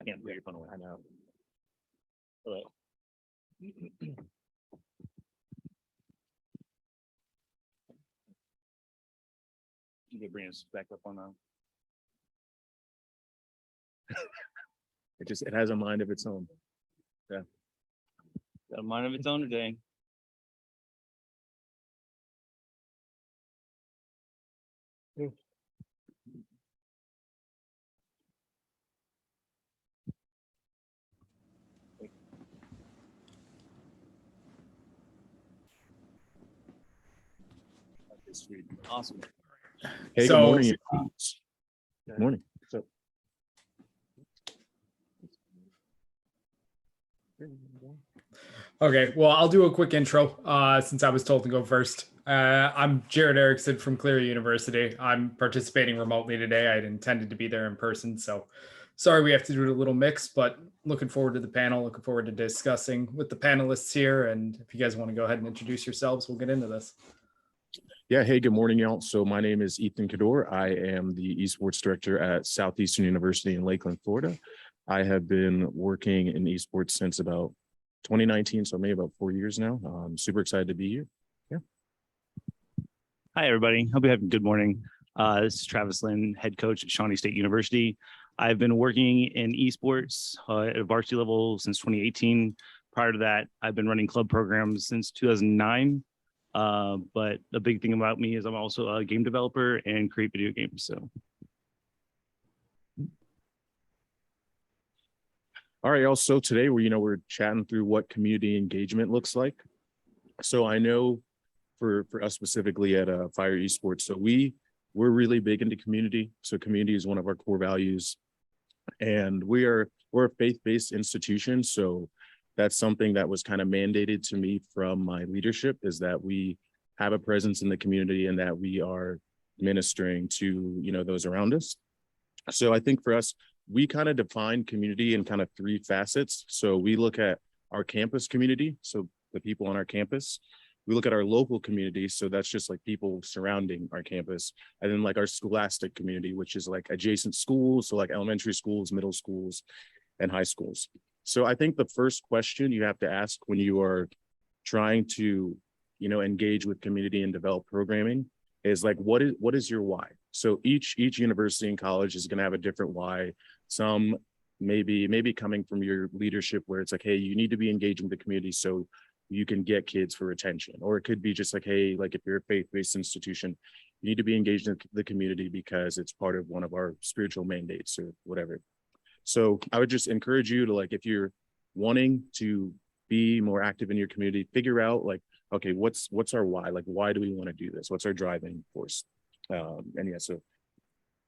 I can't put your phone away. I know. All right. You can bring us back up on it has a mind of its own. Yeah. Got a mind of its own today. Awesome. Hey, So- good morning. Good morning. So, Okay, well, I'll do a quick intro since I was told to go first. I'm Jared Erickson from Cleary University. I'm participating remotely today. I had intended to be there in person, so sorry we have to do it a little mix, but looking forward to the panel, looking forward to discussing with the panelists here. And if you guys want to go ahead and introduce yourselves, we'll get into this. yeah, hey, good morning, y'all. So my name is Ethan Cador. I am the esports director at Southeastern University in Lakeland, Florida. I have been working in esports since about 2019, so maybe about 4 years now. I'm super excited to be here. Yeah. Hi, everybody. Hope you're having a good morning. This is Travis Lynn, head coach at Shawnee State University. I've been working in esports at a varsity level since 2018. Prior to that, I've been running club programs since 2009. But the big thing about me is I'm also a game developer and create video games. So. All right, y'all. So today we're chatting through what community engagement looks like. So I know for us specifically at Fire Esports, so we're really big into community. So community is one of our core values, and we're a faith-based institution. So that's something that was kind of mandated to me from my leadership, is that we have a presence in the community and that we are ministering to those around us. So I think for us, we kind of define community in kind of three facets. So we look at our campus community, so the people on our campus. We look at our local community, so that's just like people surrounding our campus. And then like our scholastic community, which is like adjacent schools, so like elementary schools, middle schools, and high schools. So I think the first question you have to ask when you are trying to, engage with community and develop programming is like, what is your why? So each university and college is going to have a different why. Some maybe coming from your leadership where it's like, hey, you need to be engaging with the community so you can get kids for attention. Or it could be just like, hey, like if you're a faith-based institution, you need to be engaged in the community because it's part of one of our spiritual mandates or whatever. So I would just encourage you to, like, if you're wanting to be more active in your community, figure out like, okay, what's our why? Like, why do we want to do this? What's our driving force? And yeah, so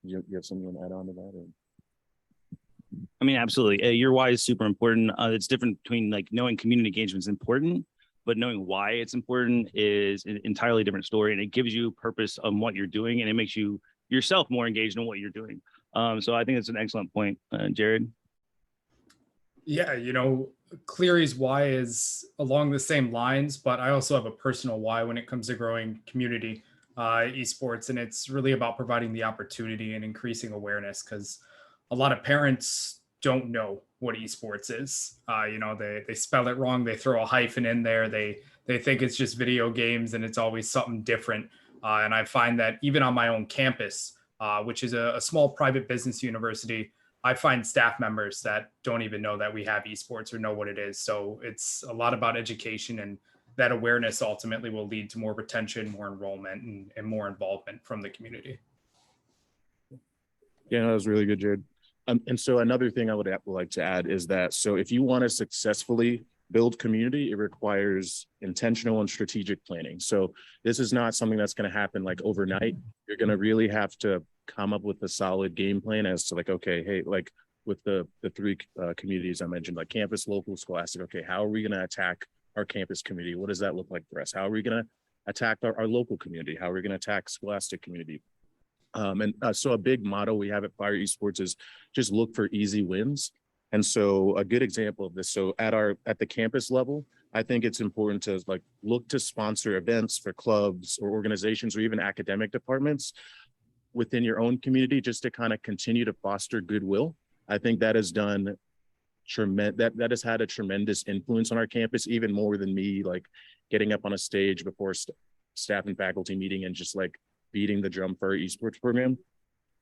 you have something to add on to that? Or? I mean, absolutely. Your why is super important. It's different between like knowing community engagement is important, but knowing why it's important is an entirely different story. And it gives you purpose on what you're doing, and it makes you yourself more engaged in what you're doing. So I think it's an excellent point, Jared. Yeah, Cleary's why is along the same lines, but I also have a personal why when it comes to growing community esports. And it's really about providing the opportunity and increasing awareness, because a lot of parents don't know what esports is. They spell it wrong. They throw a hyphen in there. They think it's just video games, and it's always something different. And I find that even on my own campus, which is a small private business university, I find staff members that don't even know that we have esports or know what it is. So it's a lot about education, and that awareness ultimately will lead to more retention, more enrollment, and more involvement from the community. Yeah, that was really good, Jared. And so another thing I would like to add is that, so if you want to successfully build community, it requires intentional and strategic planning. So this is not something that's going to happen like overnight. You're going to really have to come up with a solid game plan as to like, okay, hey, like with the three communities I mentioned, like campus, local, scholastic. Okay, how are we going to attack our campus community? What does that look like for us? How are we going to attack our local community? How are we going to attack scholastic community? So a big motto we have at Fire Esports is just look for easy wins. And so a good example of this, so at the campus level, I think it's important to like look to sponsor events for clubs or organizations or even academic departments within your own community, just to kind of continue to foster goodwill. I think that has done that has had a tremendous influence on our campus, even more than me like getting up on a stage before staff and faculty meeting and just like beating the drum for our esports program.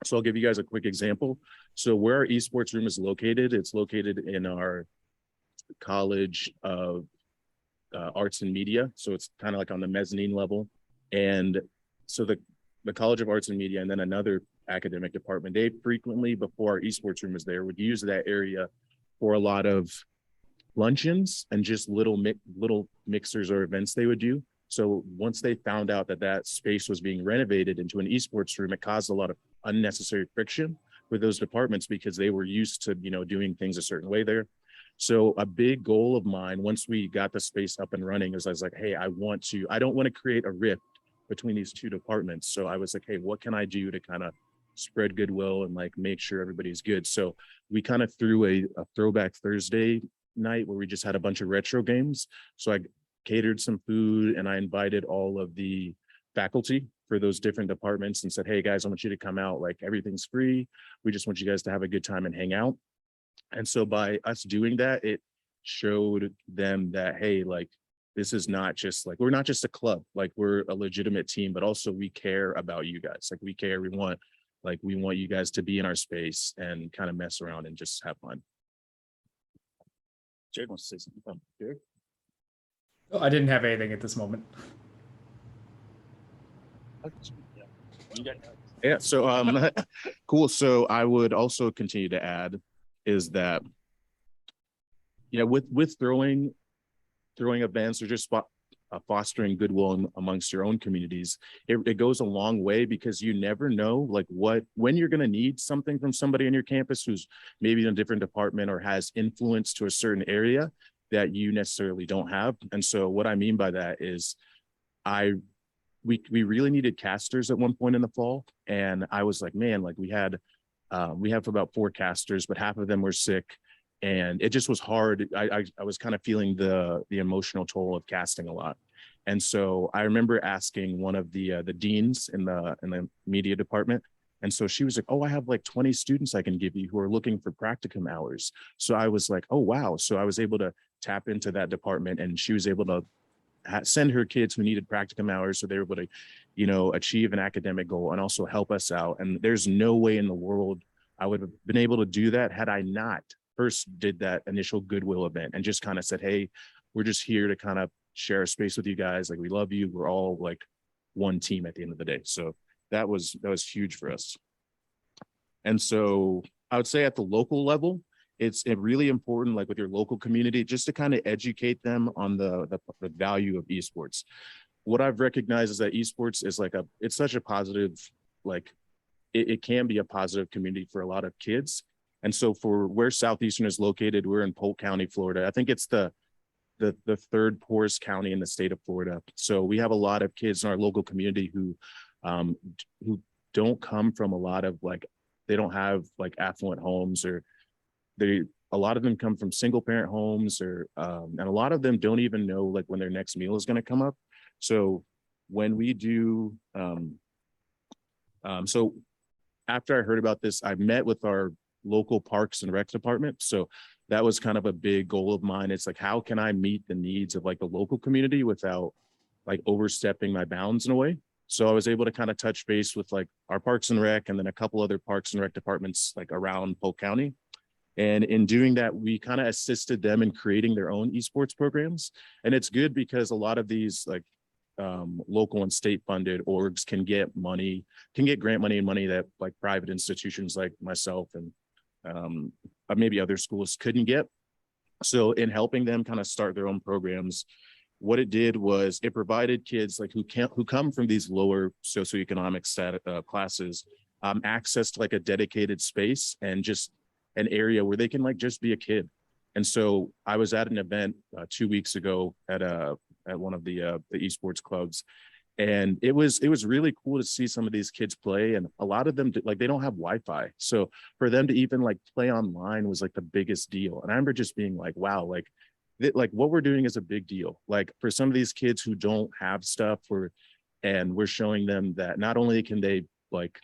So I'll give you guys a quick example. So where our esports room is located, it's located in our College of Arts and Media. So it's kind of like on the mezzanine level. And so the College of Arts and Media and then another academic department, they frequently, before our esports room was there, would use that area for a lot of luncheons and just little mixers or events they would do. So once they found out that that space was being renovated into an esports room, it caused a lot of unnecessary friction with those departments because they were used to, doing things a certain way there. So a big goal of mine, once we got the space up and running, is I was like, hey, I don't want to create a rift between these two departments. So I was like, hey, what can I do to kind of spread goodwill and like make sure everybody's good? So we kind of threw a throwback Thursday night where we just had a bunch of retro games. So I catered some food and I invited all of the faculty for those different departments and said, hey guys, I want you to come out, like everything's free. We just want you guys to have a good time and hang out. And so by us doing that, it showed them that, hey, like, this is not just like, we're not just a club, like we're a legitimate team, but also we care about you guys. Like we care, we want you guys to be in our space and kind of mess around and just have fun. Jared wants to say something. Jared? Oh, I didn't have anything at this moment. Yeah, so cool. So I would also continue to add is that, with throwing events or just fostering goodwill amongst your own communities, it goes a long way because you never know like when you're going to need something from somebody on your campus who's maybe in a different department or has influence to a certain area that you necessarily don't have. And so what I mean by that is we really needed casters at one point in the fall. And I was like, man, like we have about 4 casters, but half of them were sick. And it just was hard. I was kind of feeling the emotional toll of casting a lot. And so I remember asking one of the deans in the media department. And so she was like, oh, I have like 20 students I can give you who are looking for practicum hours. So I was like, oh, wow. So I was able to tap into that department and she was able to send her kids who needed practicum hours so they were able to, achieve an academic goal and also help us out. And there's no way in the world I would have been able to do that had I not first did that initial Goodwill event and just kind of said, hey, we're just here to kind of share a space with you guys. Like, we love you. We're all like one team at the end of the day. So that was huge for us. And so I would say at the local level, it's really important, like with your local community, just to kind of educate them on the value of esports. What I've recognized is that esports is it's such a positive, like it can be a positive community for a lot of kids. And so for where Southeastern is located, we're in Polk County, Florida. I think it's the third poorest county in the state of Florida. So we have a lot of kids in our local community who don't come from a lot of they don't have like affluent homes, or a lot of them come from single parent homes, or and a lot of them don't even know like when their next meal is going to come up. So when we do, so after I heard about this, I met with our local parks and rec department. So that was kind of a big goal of mine. It's like, how can I meet the needs of like the local community without like overstepping my bounds in a way? So I was able to kind of touch base with like our parks and rec and then a couple other parks and rec departments like around Polk County. And in doing that, we kind of assisted them in creating their own esports programs. And it's good because a lot of these like local and state funded orgs can get grant money and money that like private institutions like myself and maybe other schools couldn't get. So in helping them kind of start their own programs, what it did was it provided kids like who come from these lower socioeconomic classes access to like a dedicated space and just an area where they can like just be a kid. And so I was at an event 2 weeks ago at one of the esports clubs, and it was really cool to see some of these kids play. And a lot of them like they don't have Wi-Fi, so for them to even like play online was like the biggest deal. And I remember just being like, wow, like what we're doing is a big deal. Like for some of these kids who don't have stuff, and we're showing them that not only can they like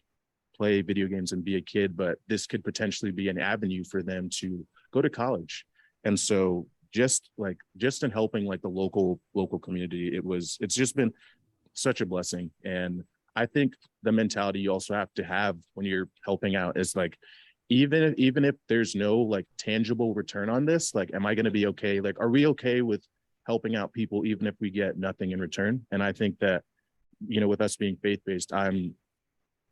play video games and be a kid, but this could potentially be an avenue for them to go to college. And so just in helping like the local community, it's just been such a blessing. And I think the mentality you also have to have when you're helping out is like, even if there's no like tangible return on this, like, am I going to be okay? Like, are we okay with helping out people even if we get nothing in return? And I think that, you know, with us being faith-based, I'm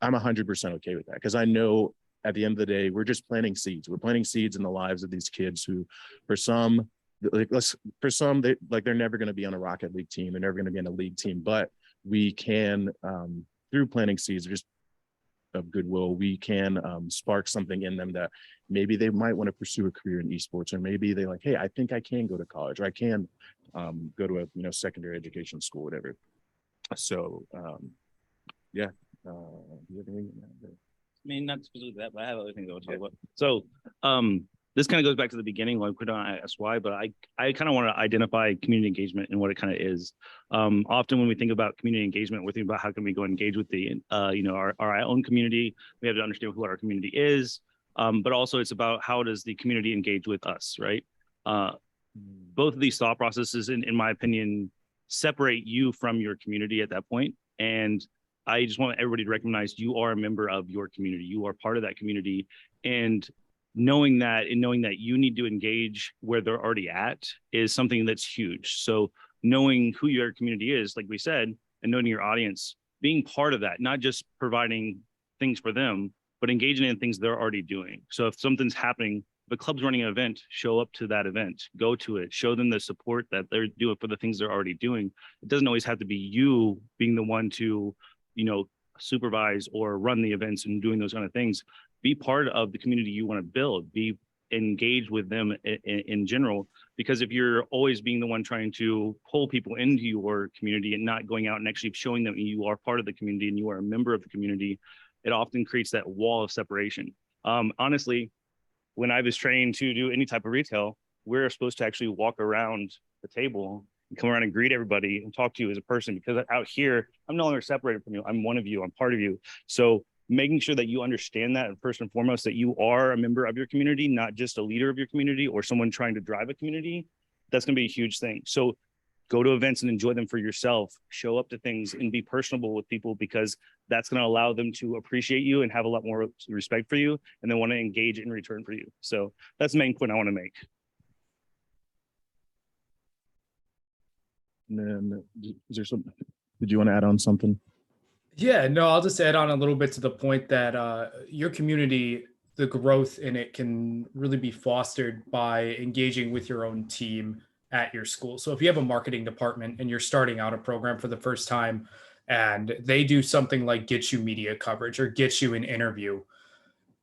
100% okay with that, because I know at the end of the day, we're just planting seeds. We're planting seeds in the lives of these kids who, for some, they're never going to be on a Rocket League team. They're never going to be on a league team, but we can, through planting seeds just of Goodwill, we can spark something in them that maybe they might want to pursue a career in esports, or maybe they're like, hey, I think I can go to college, or I can go to a secondary education school, whatever. So yeah. I mean, not specifically that, but I have other things I want to talk about. So this kind of goes back to the beginning, like we don't ask why, but I kind of want to identify community engagement and what it kind of is. Often when we think about community engagement, we're thinking about how can we go engage with the our own community. We have to understand who our community is, but also it's about how does the community engage with us, right? Both of these thought processes, in my opinion, separate you from your community at that point. And I just want everybody to recognize you are a member of your community. You are part of that community. And knowing that you need to engage where they're already at is something that's huge. So knowing who your community is, like we said, and knowing your audience, being part of that, not just providing things for them, but engaging in things they're already doing. So if something's happening, if a club's running an event, show up to that event, go to it, show them the support that they're doing for the things they're already doing. It doesn't always have to be you being the one to, supervise or run the events and doing those kind of things. Be part of the community you want to build, be engaged with them in general, because if you're always being the one trying to pull people into your community and not going out and actually showing them you are part of the community and you are a member of the community, it often creates that wall of separation. Honestly, when I was trained to do any type of retail, we're supposed to actually walk around the table and come around and greet everybody and talk to you as a person, because out here, I'm no longer separated from you. I'm one of you, I'm part of you. So making sure that you understand that, and first and foremost, that you are a member of your community, not just a leader of your community or someone trying to drive a community, that's going to be a huge thing. So go to events and enjoy them for yourself, show up to things and be personable with people, because that's going to allow them to appreciate you and have a lot more respect for you, and then want to engage in return for you. So that's the main point I want to make. And then is there something, did you want to add on something? Yeah, no, I'll just add on a little bit to the point that your community, the growth in it can really be fostered by engaging with your own team at your school. So if you have a marketing department and you're starting out a program for the first time and they do something like get you media coverage or get you an interview,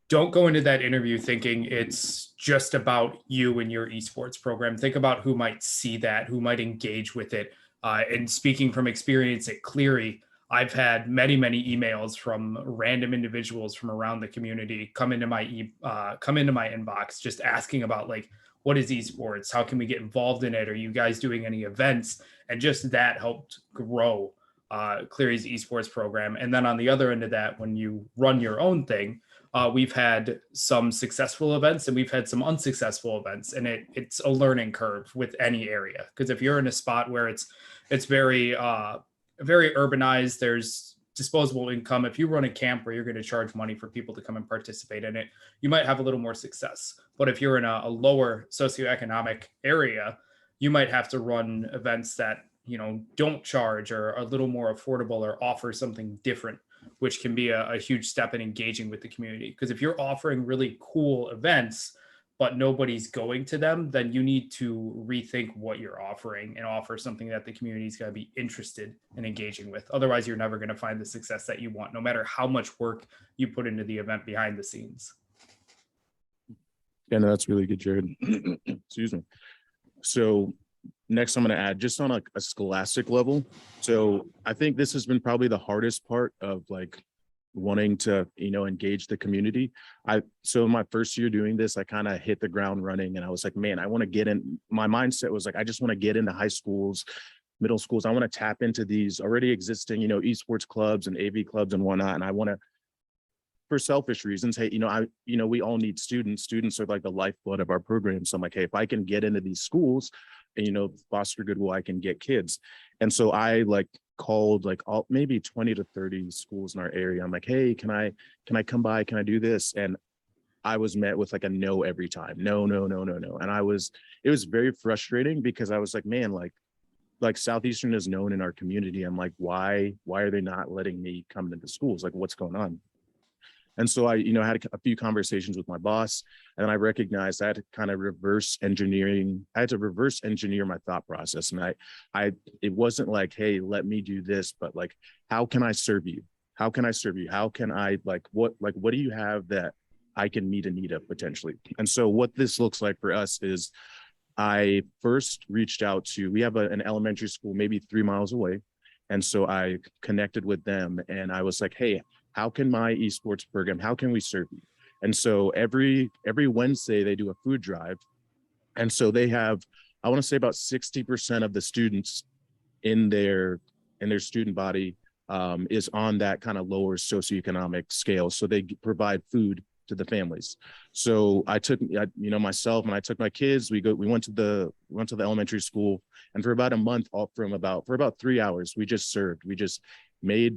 don't go into that interview thinking it's just about you and your esports program. Think about who might see that, who might engage with it. And speaking from experience at Cleary, I've had many emails from random individuals from around the community come into my inbox just asking about, like, what is esports? How can we get involved in it? Are you guys doing any events? And just that helped grow Cleary's esports program. And then on the other end of that, when you run your own thing, we've had some successful events and we've had some unsuccessful events, and it's a learning curve with any area. Because if you're in a spot where it's very urbanized, there's disposable income. If you run a camp where you're going to charge money for people to come and participate in it, you might have a little more success. But if you're in a lower socioeconomic area, you might have to run events that, don't charge or are a little more affordable or offer something different, which can be a huge step in engaging with the community. Because if you're offering really cool events, but nobody's going to them, then you need to rethink what you're offering and offer something that the community is going to be interested in engaging with. Otherwise, you're never going to find the success that you want, no matter how much work you put into the event behind the scenes. Yeah, no, that's really good, Jared. Excuse me. So next, I'm going to add just on a scholastic level. So I think this has been probably the hardest part of wanting to, engage the community. So in my first year doing this, I kind of hit the ground running, and I was like, man, I want to get in. My mindset was like, I just want to get into high schools, middle schools. I want to tap into these already existing, esports clubs and AV clubs and whatnot. And I want to, for selfish reasons, hey, we all need students. Students are like the lifeblood of our program. So I'm like, hey, if I can get into these schools and, foster Goodwill, I can get kids. And so I like called like all maybe 20 to 30 schools in our area. I'm like, hey, can I come by? Can I do this? And I was met with like a no every time. No, no, no, no, no. And it was very frustrating because I was like, man, like Southeastern is known in our community. I'm like, why are they not letting me come into schools? Like, what's going on? And so I, had a few conversations with my boss, and I recognized I had to kind of reverse engineer my thought process. And it wasn't like, hey, let me do this, but like, how can I serve you? How can I serve you? How can I what do you have that I can meet a need of potentially? And so what this looks like for us is I first reached out to, we have an elementary school maybe 3 miles away. And so I connected with them and I was like, hey, how can my esports program, how can we serve you? And so every Wednesday they do a food drive. And so they have, I want to say about 60% of the students in their student body is on that kind of lower socioeconomic scale. So they provide food to the families. So I took, myself and I took my kids, we went to the elementary school, and for about a month, for about 3 hours, we just served. We just made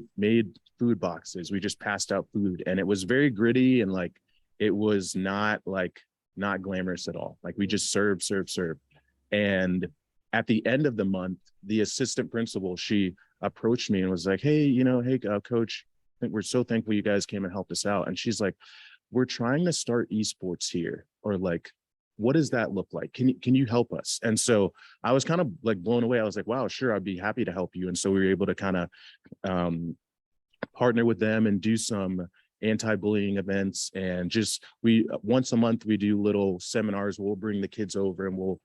food boxes. We just passed out food, and it was very gritty, and like, it was not glamorous at all. Like, we just served. And at the end of the month, the assistant principal, she approached me and was like, hey, coach, I think we're so thankful you guys came and helped us out. And she's like, we're trying to start esports here, or like, what does that look like? Can you help us? And so I was kind of like blown away. I was like, wow, sure, I'd be happy to help you. And so we were able to kind of partner with them and do some anti-bullying events. And just once a month we do little seminars. We'll bring the kids over and we'll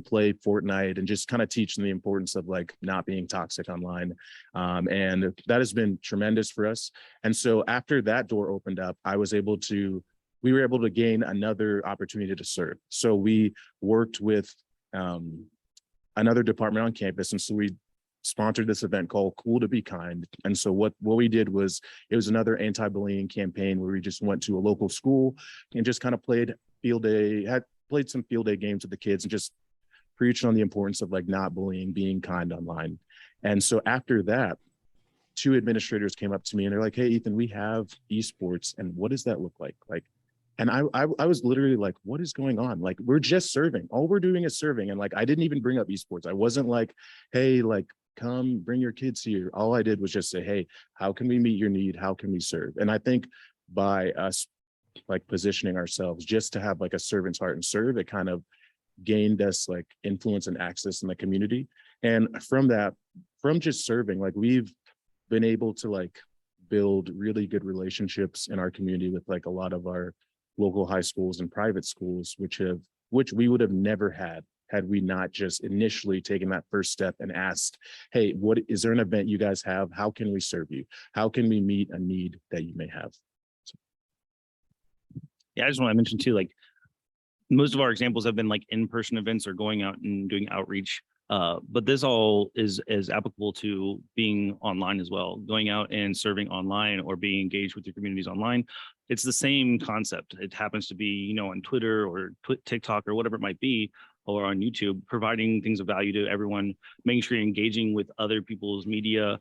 play Fortnite and just kind of teach them the importance of like not being toxic online. And that has been tremendous for us. And so after that door opened up, we were able to gain another opportunity to serve. So we worked with another department on campus, and so we sponsored this event called Cool to Be Kind. And so what we did was, it was another anti-bullying campaign where we just went to a local school and just kind of played some field day games with the kids and just preached on the importance of like not bullying, being kind online. And so after that, 2 administrators came up to me and they're like, hey, Ethan, we have esports, and what does that look like? And I was literally like, what is going on? Like, we're just serving. All we're doing is serving. And like, I didn't even bring up esports. I wasn't like, hey, like, come bring your kids here. All I did was just say, hey, how can we meet your need? How can we serve? And I think by us like positioning ourselves just to have like a servant's heart and serve, it kind of gained us like influence and access in the community. And from just serving, like, we've been able to like build really good relationships in our community with like a lot of our local high schools and private schools, which we would have never had we not just initially taken that first step and asked, hey, what is there an event you guys have? How can we serve you? How can we meet a need that you may have? Yeah, I just want to mention too, like, most of our examples have been like in-person events or going out and doing outreach. But this all is applicable to being online as well, going out and serving online or being engaged with your communities online. It's the same concept. It happens to be, on Twitter or TikTok or whatever it might be, or on YouTube, providing things of value to everyone, making sure you're engaging with other people's media.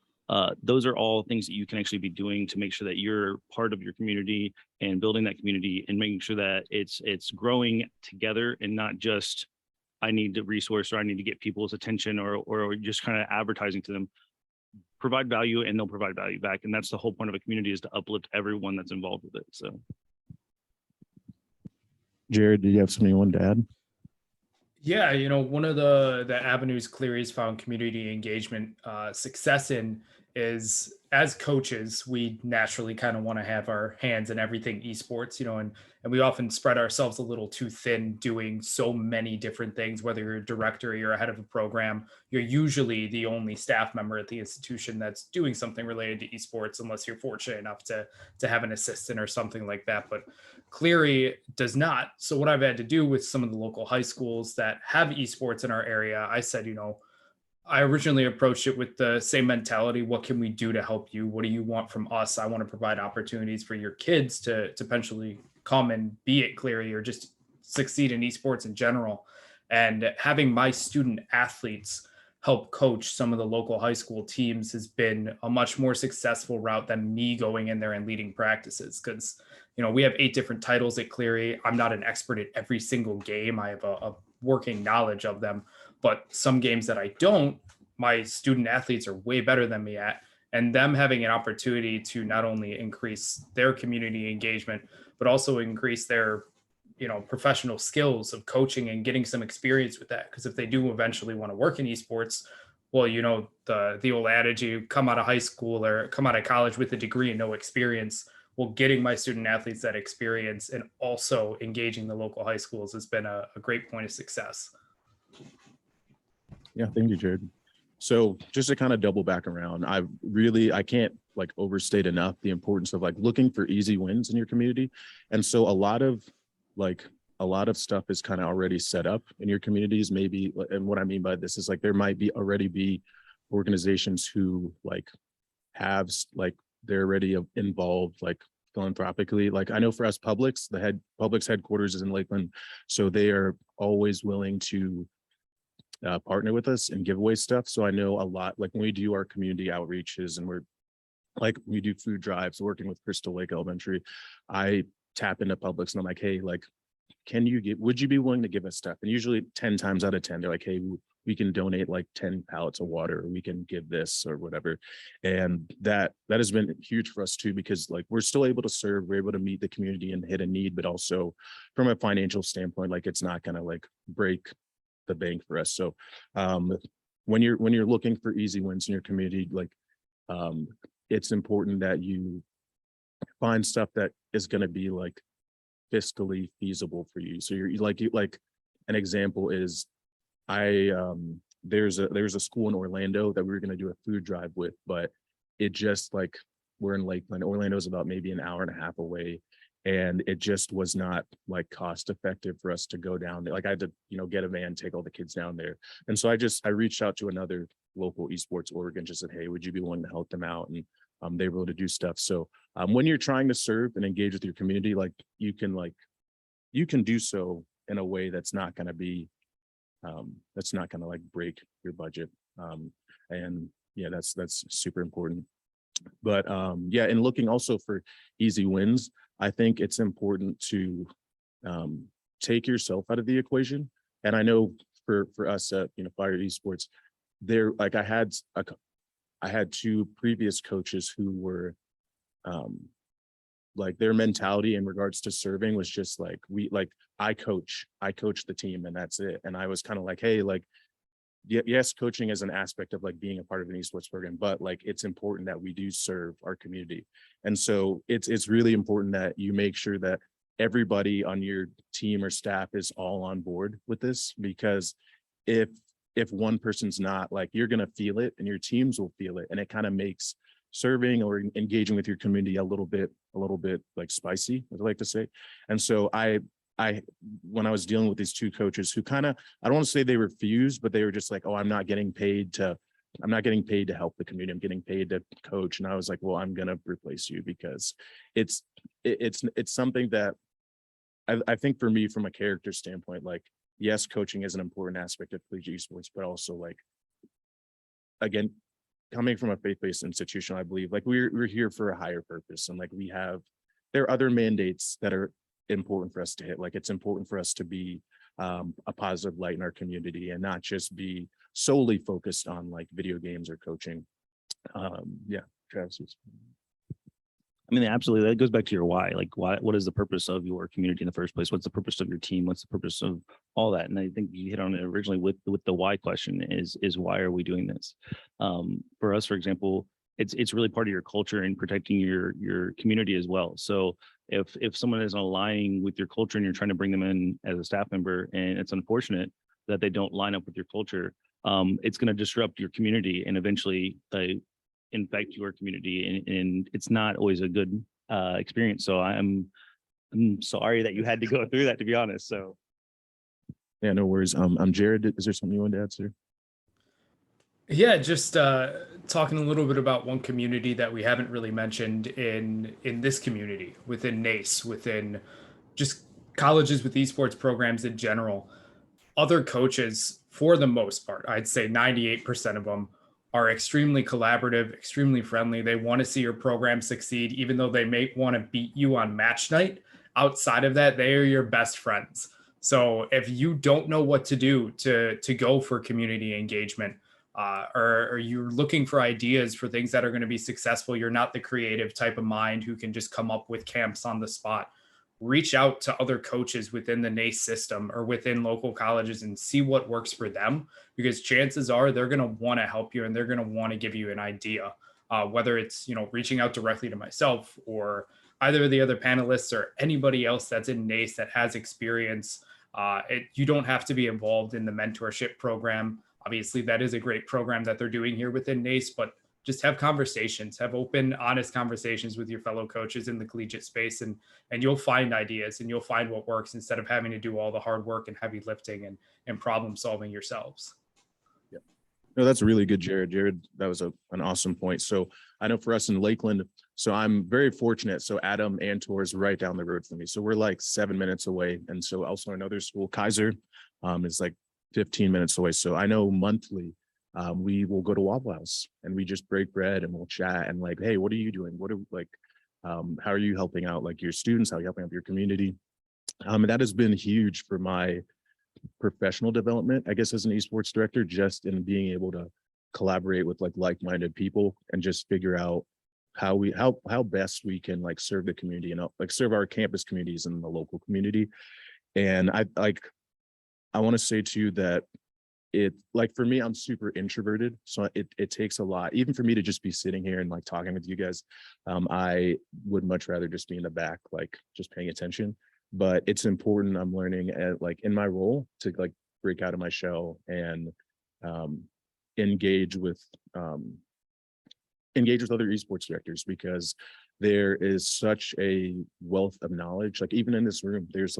Those are all things that you can actually be doing to make sure that you're part of your community and building that community and making sure that it's growing together and not just, I need the resource or I need to get people's attention or just kind of advertising to them. Provide value and they'll provide value back. And that's the whole point of a community, is to uplift everyone that's involved with it. So. Jared, do you have something you wanted to add? Yeah, one of the avenues Cleary's found community engagement success in is, as coaches, we naturally kind of want to have our hands in everything esports, and we often spread ourselves a little too thin doing so many different things. Whether you're a director or you're a head of a program, you're usually the only staff member at the institution that's doing something related to esports, unless you're fortunate enough to have an assistant or something like that. But Cleary does not. So what I've had to do with some of the local high schools that have esports in our area, I said, I originally approached it with the same mentality. What can we do to help you? What do you want from us? I want to provide opportunities for your kids to potentially come and be at Cleary or just succeed in esports in general. And having my student athletes help coach some of the local high school teams has been a much more successful route than me going in there and leading practices. Because, we have 8 different titles at Cleary. I'm not an expert at every single game. I have a working knowledge of them, but some games that I don't, my student athletes are way better than me at. And them having an opportunity to not only increase their community engagement, but also increase their, professional skills of coaching and getting some experience with that. Because if they do eventually want to work in esports, well, the old adage, you come out of high school or come out of college with a degree and no experience. Well, getting my student athletes that experience and also engaging the local high schools has been a great point of success. Yeah, thank you, Jared. So just to kind of double back around, I can't like overstate enough the importance of like looking for easy wins in your community. And so a lot of stuff is kind of already set up in your communities, maybe. And what I mean by this is like, there might already be organizations who like have like, they're already involved like philanthropically. Like I know for us, Publix headquarters is in Lakeland. So they are always willing to partner with us and give away stuff. So I know a lot, like when we do our community outreaches and we do food drives, working with Crystal Lake Elementary, I tap into Publix and I'm like, hey, like, would you be willing to give us stuff? And usually 10 times out of 10, they're like, hey, we can donate like 10 pallets of water, or we can give this or whatever. And that has been huge for us too, because like we're still able to serve, we're able to meet the community and hit a need, but also from a financial standpoint, like it's not gonna like break the bank for us. So when you're looking for easy wins in your community, like it's important that you find stuff that is going to be like fiscally feasible for you. So you're like an example is there's a school in Orlando that we were going to do a food drive with, but it just like, we're in Lakeland. Orlando is about maybe an hour and a half away. And it just was not like cost effective for us to go down there. Like I had to, get a van, take all the kids down there. And so I reached out to another local esports org and just said, hey, would you be willing to help them out? And they were able to do stuff. So when you're trying to serve and engage with your community, like you can do so in a way that's not going to be, like break your budget. And yeah, that's super important. But yeah, and looking also for easy wins, I think it's important to take yourself out of the equation. And I know for us at Fire Esports, there like I had 2 previous coaches who were like their mentality in regards to serving was just like I coach the team and that's it. And I was kind of like, hey, like yes, coaching is an aspect of like being a part of an esports program, but like it's important that we do serve our community. And so it's really important that you make sure that everybody on your team or staff is all on board with this, because if one person's not, like you're going to feel it and your teams will feel it, and it kind of makes serving or engaging with your community a little bit like spicy, I'd like to say. And so when I was dealing with these 2 coaches who kind of, I don't want to say they refused, but they were just like, oh, I'm not getting paid to help the community. I'm getting paid to coach. And I was like, well, I'm going to replace you, because it's something that I think for me, from a character standpoint, like, yes, coaching is an important aspect of collegiate esports, but also like, again, coming from a faith-based institution, I believe like we're here for a higher purpose. And like there are other mandates that are important for us to hit. Like it's important for us to be a positive light in our community and not just be solely focused on like video games or coaching. Yeah, Travis. I mean, absolutely. That goes back to your why. Like, what is the purpose of your community in the first place? What's the purpose of your team? What's the purpose of all that? And I think you hit on it originally with the why question is why are we doing this? For us, for example, it's really part of your culture and protecting your community as well. So if someone isn't aligning with your culture and you're trying to bring them in as a staff member, and it's unfortunate that they don't line up with your culture, it's going to disrupt your community and eventually infect your community, and it's not always a good experience. So I'm sorry that you had to go through that, to be honest. So yeah, no worries. I'm Jared. Is there something you wanted to add, sir? Yeah, just talking a little bit about one community that we haven't really mentioned in this community within NACE, within just colleges with esports programs in general. Other coaches, for the most part, I'd say 98% of them are extremely collaborative, extremely friendly. They want to see your program succeed, even though they may want to beat you on match night. Outside of that, they are your best friends. So if you don't know what to do to go for community engagement, or you're looking for ideas for things that are going to be successful, you're not the creative type of mind who can just come up with camps on the spot. Reach out to other coaches within the NACE system or within local colleges and see what works for them, because chances are they're going to want to help you and they're going to want to give you an idea, whether it's reaching out directly to myself or either of the other panelists or anybody else that's in NACE that has experience. You don't have to be involved in the mentorship program. Obviously, that is a great program that they're doing here within NACE, but just have conversations, have open, honest conversations with your fellow coaches in the collegiate space, and you'll find ideas and you'll find what works instead of having to do all the hard work and heavy lifting and problem solving yourselves. Yeah. No, that's really good, Jared. Jared, that was an awesome point. So I know for us in Lakeland, so I'm very fortunate. So Adam and Tor is right down the road from me. So we're like 7 minutes away. And so also another school, Kaiser, is like 15 minutes away. So I know monthly, we will go to Waffle House and we just break bread and we'll chat and like, hey, what are you doing? What are like, how are you helping out like your students? How are you helping out your community? And that has been huge for my professional development, I guess, as an esports director, just in being able to collaborate with like-minded people and just figure out how best we can like serve the community and like serve our campus communities and the local community. And I want to say to you that it, like, for me, I'm super introverted, so it takes a lot even for me to just be sitting here and like talking with you guys. I would much rather just be in the back, like just paying attention. But it's important, I'm learning at like in my role to like break out of my shell and um engage with um other esports directors, because there is such a wealth of knowledge. Like even in this room, there's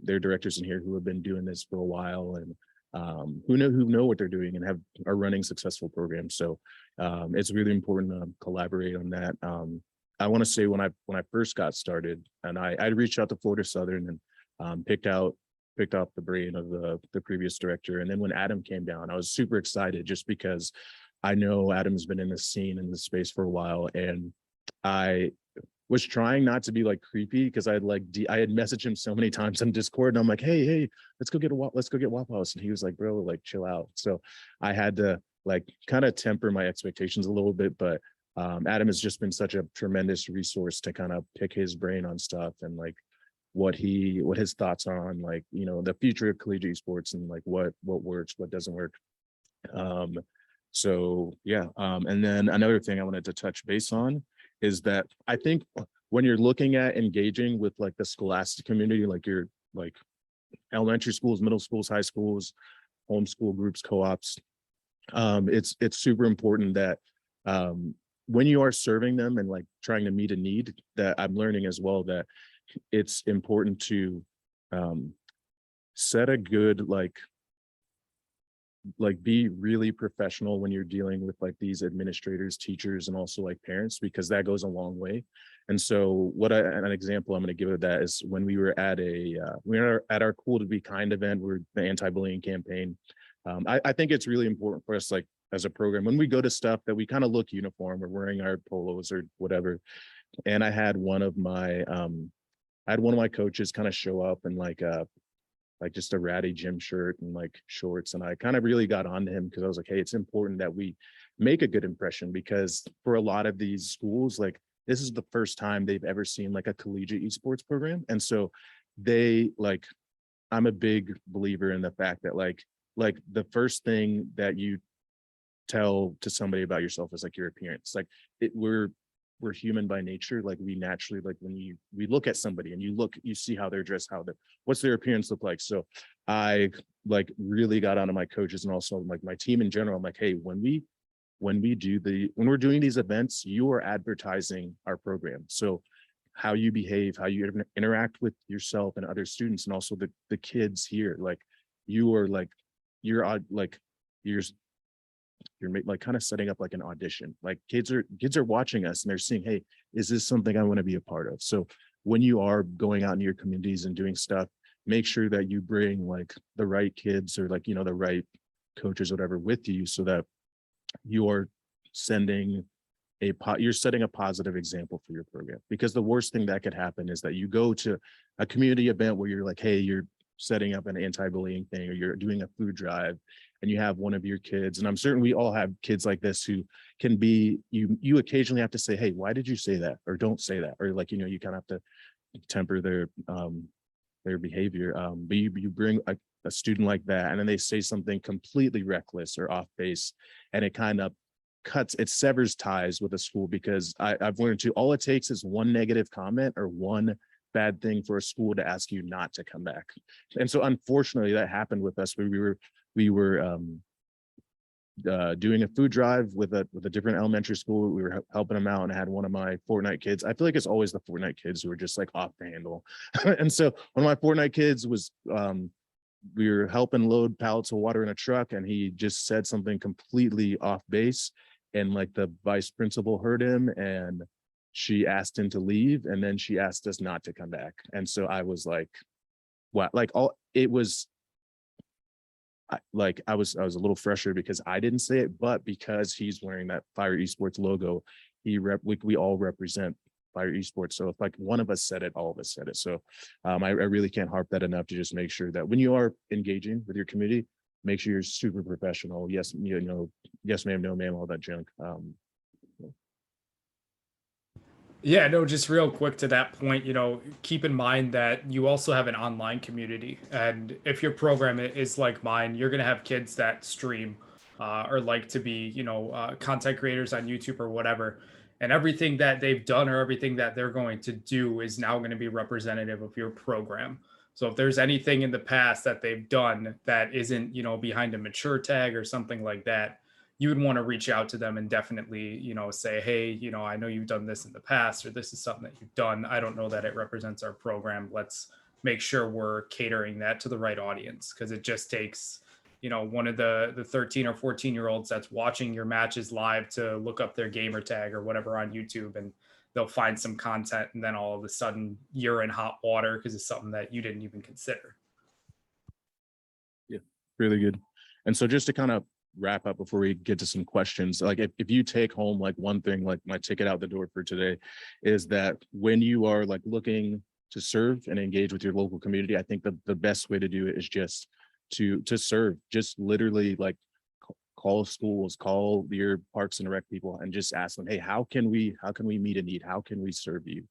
there are directors in here who have been doing this for a while and who know what they're doing and are running successful programs. So it's really important to collaborate on that. I want to say when I first got started, and I reached out to Florida Southern and picked up the brain of the previous director. And then when Adam came down, I was super excited just because I know Adam's been in the scene in this space for a while, and I was trying not to be like creepy because I had messaged him so many times on Discord, and I'm like, hey, let's go get Waffle House, and he was like, bro, like chill out. So I had to like kind of temper my expectations a little bit, but Adam has just been such a tremendous resource to kind of pick his brain on stuff and like what his thoughts are on like the future of collegiate sports and like what works, what doesn't work. So yeah, and then another thing I wanted to touch base on is that I think when you're looking at engaging with like the scholastic community, like your like elementary schools, middle schools, high schools, homeschool groups, co-ops, it's super important that when you are serving them and like trying to meet a need, that I'm learning as well that it's important to set a good like be really professional when you're dealing with like these administrators, teachers, and also like parents, because that goes a long way. And so an example I'm going to give of that is when we were at our Cool to Be Kind event, we're the anti-bullying campaign. I think it's really important for us, like as a program, when we go to stuff, that we kind of look uniform. We're wearing our polos or whatever. And I had one of my coaches kind of show up in like just a ratty gym shirt and like shorts. And I kind of really got on to him because I was like, hey, it's important that we make a good impression, because for a lot of these schools, like this is the first time they've ever seen like a collegiate esports program. And so I'm a big believer in the fact that like the first thing that you tell to somebody about yourself is like your appearance. Like we're human by nature. Like we naturally, like when we look at somebody and you see how they're dressed, what's their appearance look like. So I like really got onto my coaches and also like my team in general. I'm like, hey, when we're doing these events, you are advertising our program. So how you behave, how you interact with yourself and other students, and also the kids here, like you are like you're like kind of setting up like an audition. Like kids are watching us and they're seeing, hey, is this something I want to be a part of? So when you are going out in your communities and doing stuff, make sure that you bring like the right kids or like, the right coaches, whatever, with you, so that you're sending you're setting a positive example for your program. Because the worst thing that could happen is that you go to a community event where you're like, hey, you're setting up an anti-bullying thing, or you're doing a food drive, and you have one of your kids, and I'm certain we all have kids like this who can be, you occasionally have to say, hey, why did you say that? Or don't say that. Or like, you kind of have to temper their behavior. But you bring a student like that, and then they say something completely reckless or off base, and it kind of it severs ties with a school. Because I've learned too, all it takes is one negative comment or one bad thing for a school to ask you not to come back. And so unfortunately that happened with us. We were doing a food drive with a different elementary school. We were helping them out, and I had one of my Fortnite kids. I feel like it's always the Fortnite kids who are just like off the handle. And so one of my Fortnite kids was we were helping load pallets of water in a truck, and he just said something completely off base, and like the vice principal heard him, and she asked him to leave, and then she asked us not to come back. And so I was like, what? Like it was I was a little frustrated because I didn't say it, but because he's wearing that Fire Esports logo, we all represent Fire Esports. So if like one of us said it, all of us said it. So I really can't harp that enough to just make sure that when you are engaging with your community, make sure you're super professional. Yes, yes ma'am, no ma'am, all that junk. Yeah, no, just real quick to that point, keep in mind that you also have an online community. And if your program is like mine, you're going to have kids that stream or like to be, content creators on YouTube or whatever. And everything that they've done or everything that they're going to do is now going to be representative of your program. So if there's anything in the past that they've done that isn't, behind a mature tag or something like that, you would want to reach out to them and definitely, say, hey, I know you've done this in the past, or this is something that you've done. I don't know that it represents our program. Let's make sure we're catering that to the right audience, because it just takes, one of the 13 or 14-year-olds that's watching your matches live to look up their gamer tag or whatever on YouTube, and they'll find some content, and then all of a sudden you're in hot water because it's something that you didn't even consider. Yeah, really good. And so just to kind of wrap up before we get to some questions, like if you take home like one thing, like my ticket out the door for today, is that when you are like looking to serve and engage with your local community, I think the best way to do it is just to serve. Just literally like call schools, call your parks and rec people, and just ask them, hey, how can we meet a need? How can we serve you?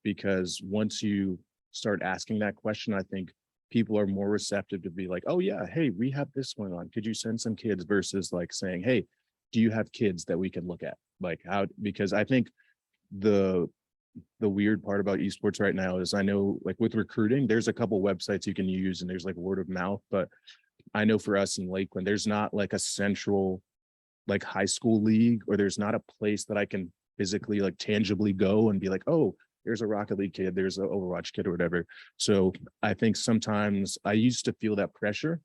Because once you start asking that question, I think people are more receptive to be like, oh yeah, hey, we have this going on, could you send some kids, versus like saying, hey, do you have kids that we can look at? Like how, because I think the weird part about esports right now is, I know like with recruiting, there's a couple websites you can use and there's like word of mouth, but I know for us in Lakeland, there's not like a central like high school league, or there's not a place that I can physically like tangibly go and be like, oh, there's a Rocket League kid, there's an Overwatch kid or whatever. So I think sometimes I used to feel that pressure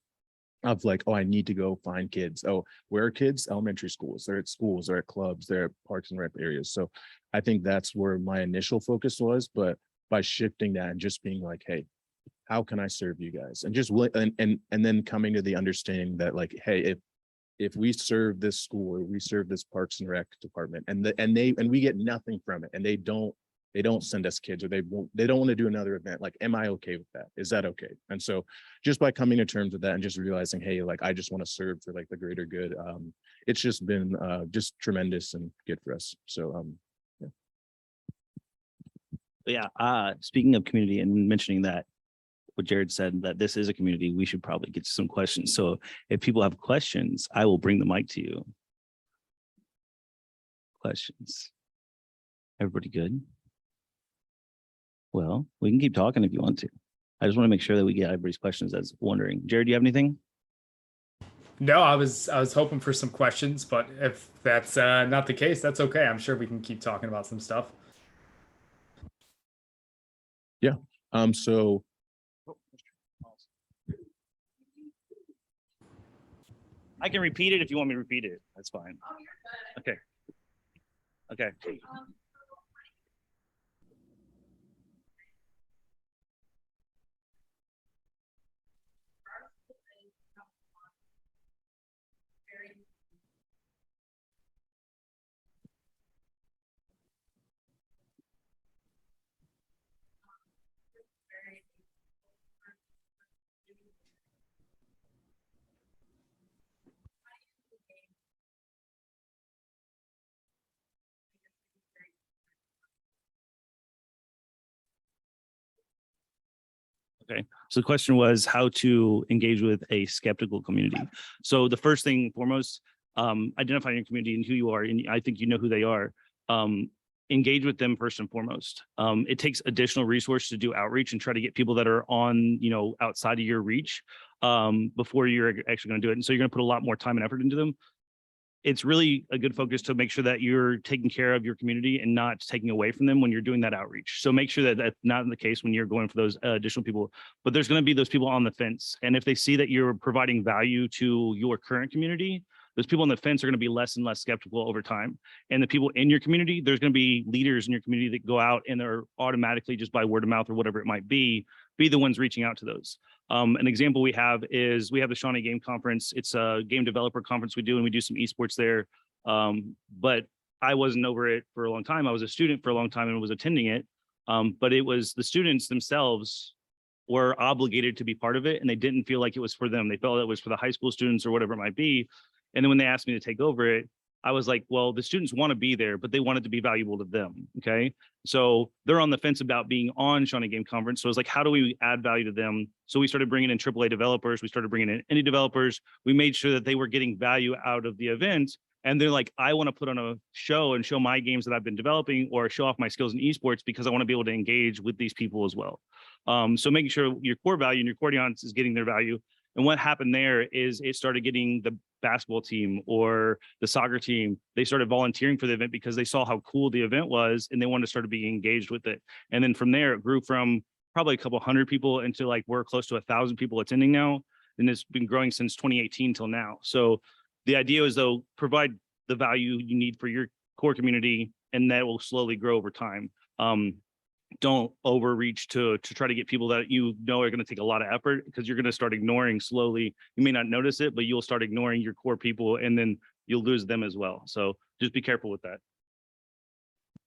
of like, oh, I need to go find kids. Oh, where are kids? Elementary schools. They're at schools, they're at clubs, they're at parks and rec areas. So I think that's where my initial focus was. But by shifting that and just being like, hey, how can I serve you guys? And just and then coming to the understanding that like, hey, if we serve this school or we serve this parks and rec department, and we get nothing from it, and they don't send us kids, or they don't want to do another event, like, am I okay with that? Is that okay? And so just by coming to terms with that and just realizing, hey, like, I just want to serve for like the greater good, it's just been just tremendous and good for us. So speaking of community and mentioning that, what Jared said, that this is a community, we should probably get to some questions. So if people have questions, I will bring the mic to you. Questions? Everybody good? Well, we can keep talking if you want to. I just want to make sure that we get everybody's questions that's wondering. Jared, do you have anything? No, I was hoping for some questions, but if that's not the case, that's okay. I'm sure we can keep talking about some stuff. yeah. So I can repeat it if you want me to repeat it. That's fine. Okay. Okay. Okay. So the question was how to engage with a skeptical community. So the first thing foremost, identifying your community and who you are, and I think you know who they are. Engage with them first and foremost. It takes additional resources to do outreach and try to get people that are on, outside of your reach before you're actually going to do it. And so you're going to put a lot more time and effort into them. It's really a good focus to make sure that you're taking care of your community and not taking away from them when you're doing that outreach. So make sure that that's not the case when you're going for those additional people, but there's going to be those people on the fence. And if they see that you're providing value to your current community, those people on the fence are going to be less and less skeptical over time. And the people in your community, there's going to be leaders in your community that go out and are automatically, just by word of mouth or whatever it might be the ones reaching out to those. An example we have is we have the Shawnee Game Conference. It's a game developer conference we do, and we do some esports there. But I wasn't over it for a long time. I was a student for a long time and was attending it. But it was the students themselves were obligated to be part of it, and they didn't feel like it was for them. They felt it was for the high school students or whatever it might be. And then when they asked me to take over it, I was like, well, the students want to be there, but they want it to be valuable to them. Okay. So they're on the fence about being on Shawnee Game Conference. So it's like, how do we add value to them? So we started bringing in AAA developers. We started bringing in indie developers. We made sure that they were getting value out of the event. And they're like, I want to put on a show and show my games that I've been developing or show off my skills in esports because I want to be able to engage with these people as well. So making sure your core value and your core audience is getting their value. And what happened there is it started getting the basketball team or the soccer team. They started volunteering for the event because they saw how cool the event was and they wanted to start being engaged with it. And then from there, it grew from probably a couple hundred people into like we're close to 1,000 people attending now. And it's been growing since 2018 till now. So the idea is though, provide the value you need for your core community and that will slowly grow over time. Don't overreach to try to get people that are going to take a lot of effort because you're going to start ignoring slowly. You may not notice it, but you'll start ignoring your core people and then you'll lose them as well. So just be careful with that.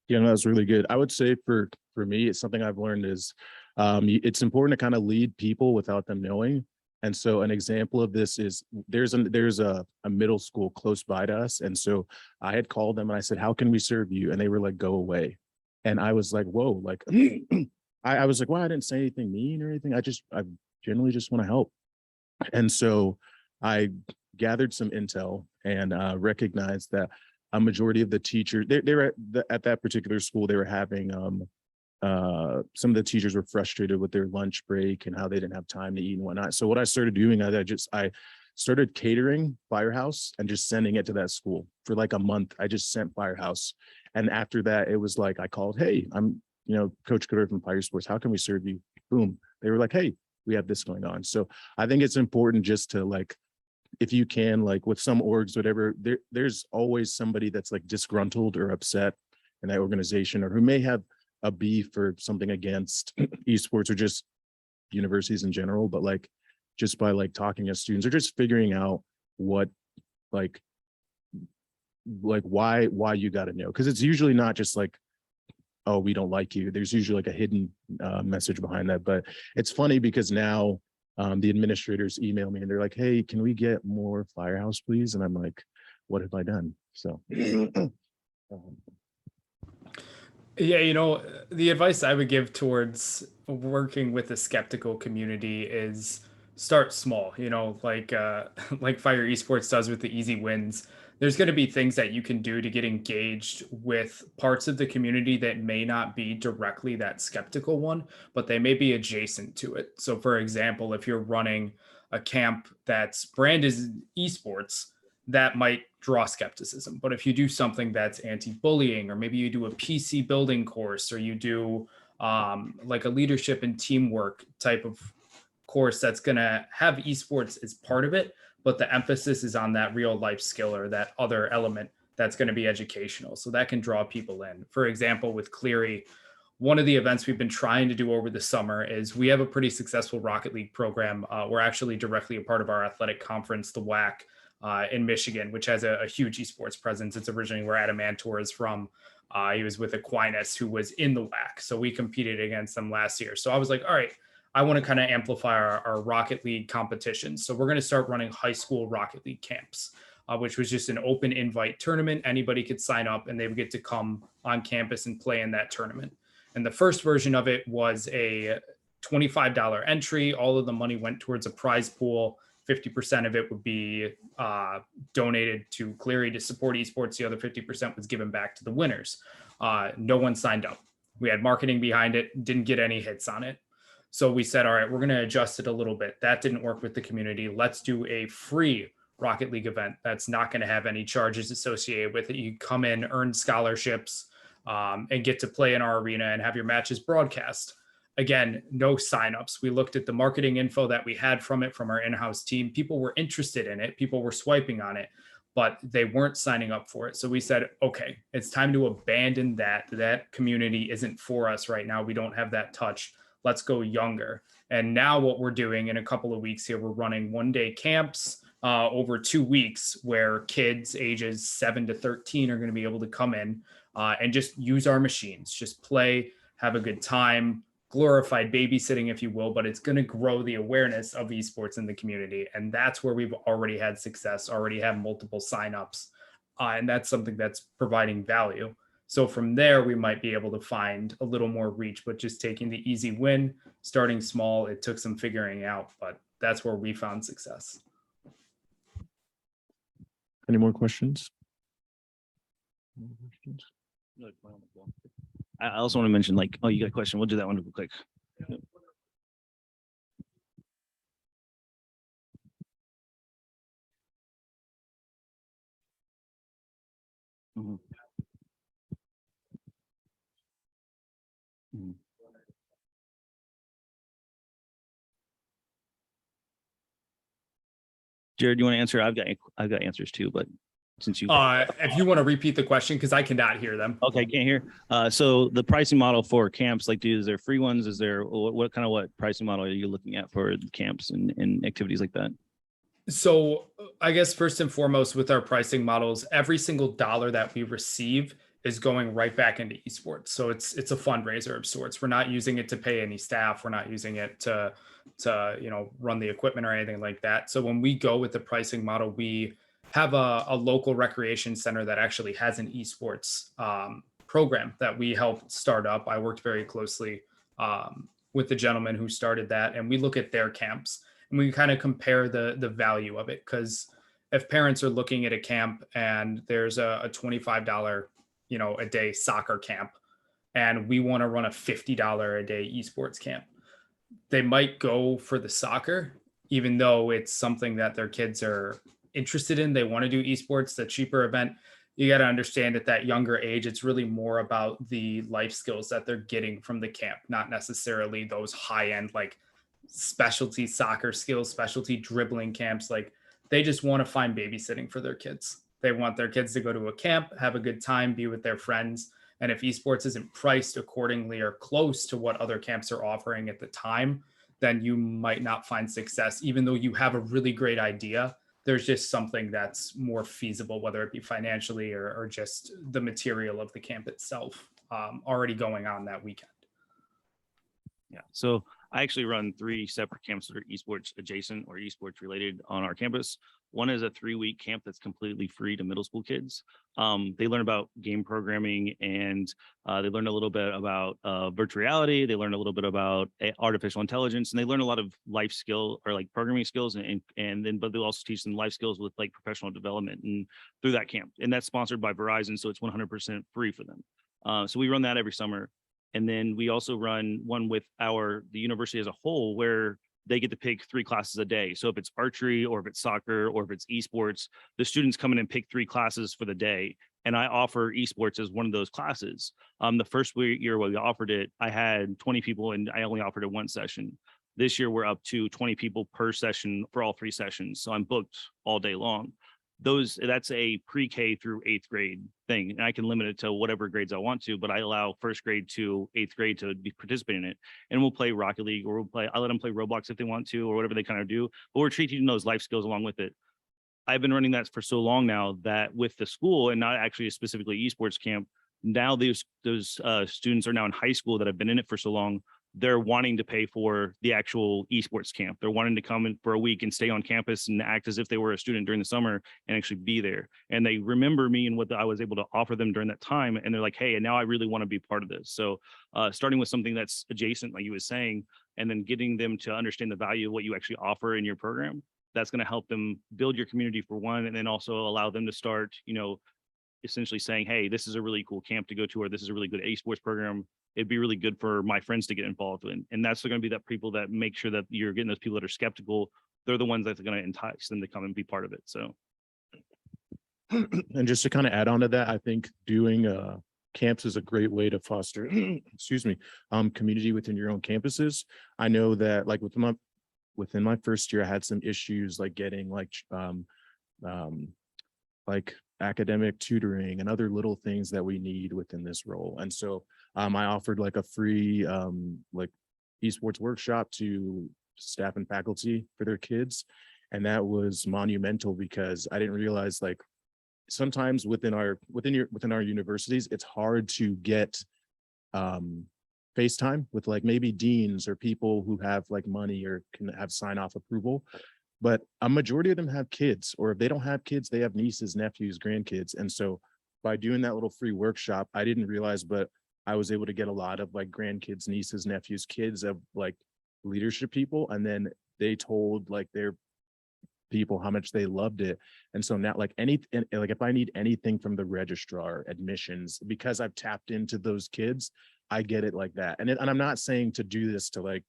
Yeah, no, that's really good. I would say for me, it's something I've learned is it's important to kind of lead people without them knowing. And so an example of this is there's a middle school close by to us. And so I had called them and I said, how can we serve you? And they were like, go away. And I was like, whoa, like, I was like, well, I didn't say anything mean or anything. I generally just want to help. And so I gathered some intel and recognized that a majority of the teachers, they were at that particular school, they were having, some of the teachers were frustrated with their lunch break and how they didn't have time to eat and whatnot. So what I started doing, I started catering Firehouse and just sending it to that school for like a month. I just sent Firehouse. And after that, it was like, I called, hey, I'm, Coach Goodwill from Fire Sports. How can we serve you? Boom. They were like, hey, we have this going on. So I think it's important just to like, if you can, like with some orgs, whatever, there's always somebody that's like disgruntled or upset in that organization or who may have a beef or something against esports or just universities in general. But like, just by like talking to students or just figuring out what like why you got to know, because it's usually not just like, oh, we don't like you. There's usually like a hidden message behind that. But it's funny because now the administrators email me and they're like, hey, can we get more Firehouse, please? And I'm like, what have I done? So yeah, the advice I would give towards working with a skeptical community is start small, like like Fire Esports does with the easy wins. There's going to be things that you can do to get engaged with parts of the community that may not be directly that skeptical one, but they may be adjacent to it. So for example, if you're running a camp that's branded esports, that might draw skepticism. But if you do something that's anti-bullying, or maybe you do a PC building course, or you do like a leadership and teamwork type of course that's going to have esports as part of it, but the emphasis is on that real life skill or that other element that's going to be educational. So that can draw people in. For example, with Cleary, one of the events we've been trying to do over the summer is we have a pretty successful Rocket League program. We're actually directly a part of our athletic conference, the WAC, in Michigan, which has a huge esports presence. It's originally where Adam Mantor is from. He was with Aquinas, who was in the WAC. So we competed against them last year. So I was like, all right, I want to kind of amplify our Rocket League competitions. So we're going to start running high school Rocket League camps, which was just an open invite tournament. Anybody could sign up and they would get to come on campus and play in that tournament. And the first version of it was a $25 entry. All of the money went towards a prize pool. 50% of it would be donated to Cleary to support esports. The other 50% was given back to the winners. No one signed up. We had marketing behind it, didn't get any hits on it. So we said, all right, we're going to adjust it a little bit. That didn't work with the community. Let's do a free Rocket League event that's not going to have any charges associated with it. You come in, earn scholarships, and get to play in our arena and have your matches broadcast. Again, no signups. We looked at the marketing info that we had from it from our in-house team. People were interested in it. People were swiping on it, but they weren't signing up for it. So we said, okay, it's time to abandon that. That community isn't for us right now. We don't have that touch. Let's go younger. And now what we're doing in a couple of weeks here, we're running one-day camps over 2 weeks where kids ages 7 to 13 are going to be able to come in and just use our machines, just play, have a good time, glorified babysitting, if you will, but it's going to grow the awareness of esports in the community. And that's where we've already had success, already have multiple signups. And that's something that's providing value. So from there, we might be able to find a little more reach, but just taking the easy win, starting small, it took some figuring out, but that's where we found success. Any more questions? I also want to mention, like, oh, you got a question? We'll do that one real quick. Yep. Mm-hmm. Mm-hmm. Jared, you want to answer? I've got answers too, but since you if you want to repeat the question, because I cannot hear them. Okay, can't hear. So the pricing model for camps, like, is there free ones? Is there what pricing model are you looking at for camps and activities like that? So I guess first and foremost with our pricing models, every single dollar that we receive is going right back into esports. So it's a fundraiser of sorts. We're not using it to pay any staff. We're not using it to run the equipment or anything like that. So when we go with the pricing model, we have a local recreation center that actually has an esports program that we helped start up. I worked very closely with the gentleman who started that, and we look at their camps and we kind of compare the value of it. Because if parents are looking at a camp and there's a $25 a day soccer camp, and we want to run a $50 a day esports camp, they might go for the soccer, even though it's something that their kids are interested in. They want to do esports, the cheaper event. You got to understand at that younger age, it's really more about the life skills that they're getting from the camp, not necessarily those high end, like specialty soccer skills, specialty dribbling camps. Like, they just want to find babysitting for their kids. They want their kids to go to a camp, have a good time, be with their friends. And if esports isn't priced accordingly or close to what other camps are offering at the time, then you might not find success, even though you have a really great idea. There's just something that's more feasible, whether it be financially or just the material of the camp itself already going on that weekend. Yeah. So I actually run 3 separate camps that are esports adjacent or esports related on our campus. One is a 3-week camp that's completely free to middle school kids. They learn about game programming, and they learn a little bit about virtual reality. They learn a little bit about artificial intelligence, and they learn a lot of life skill or like programming skills, but they'll also teach them life skills with like professional development and through that camp. And that's sponsored by Verizon, so it's 100% free for them. So we run that every summer. And then we also run one with the university as a whole, where they get to pick 3 classes a day. So if it's archery or if it's soccer or if it's esports, the students come in and pick 3 classes for the day. And I offer esports as one of those classes. The first year when we offered it, I had 20 people and I only offered it 1 session. This year, we're up to 20 people per session for all 3 sessions. So I'm booked all day long. That's a pre-K through 8th grade thing. And I can limit it to whatever grades I want to, but I allow 1st grade to 8th grade to be participating in it. And we'll play Rocket League, or I let them play Roblox if they want to, or whatever they kind of do. But we're teaching those life skills along with it. I've been running that for so long now that with the school, and not actually specifically esports camp, now those students are now in high school that have been in it for so long. They're wanting to pay for the actual esports camp. They're wanting to come in for a week and stay on campus and act as if they were a student during the summer and actually be there. And they remember me and what I was able to offer them during that time. And they're like, hey, and now I really want to be part of this. So starting with something that's adjacent, like you was saying, and then getting them to understand the value of what you actually offer in your program, that's going to help them build your community for one, and then also allow them to start, essentially saying, hey, this is a really cool camp to go to, or this is a really good esports program. It'd be really good for my friends to get involved in. And that's going to be that people that make sure that you're getting those people that are skeptical. They're the ones that are going to entice them to come and be part of it. So. And just to kind of add on to that, I think doing camps is a great way to foster, excuse me, community within your own campuses. I know that like within my first year, I had some issues like getting like academic tutoring and other little things that we need within this role. And so I offered like a free like esports workshop to staff and faculty for their kids. And that was monumental because I didn't realize like sometimes within our universities, it's hard to get FaceTime with like maybe deans or people who have like money or can have sign off approval. But a majority of them have kids, or if they don't have kids, they have nieces, nephews, grandkids. And so by doing that little free workshop, I didn't realize, but I was able to get a lot of like grandkids, nieces, nephews, kids of like leadership people. And then they told like their people how much they loved it. And so now like if I need anything from the registrar, admissions, because I've tapped into those kids, I get it like that. And I'm not saying to do this to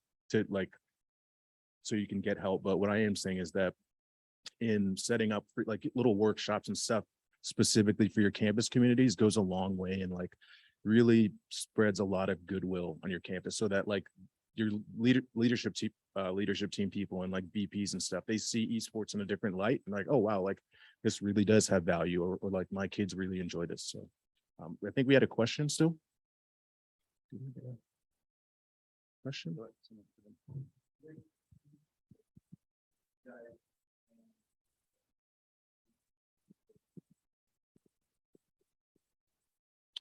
so you can get help. But what I am saying is that in setting up like little workshops and stuff specifically for your campus communities goes a long way and like really spreads a lot of goodwill on your campus, so that like your leadership team people and like VPs and stuff, they see esports in a different light and like, oh wow, like this really does have value, or like my kids really enjoy this. So I think we had a question still. Question?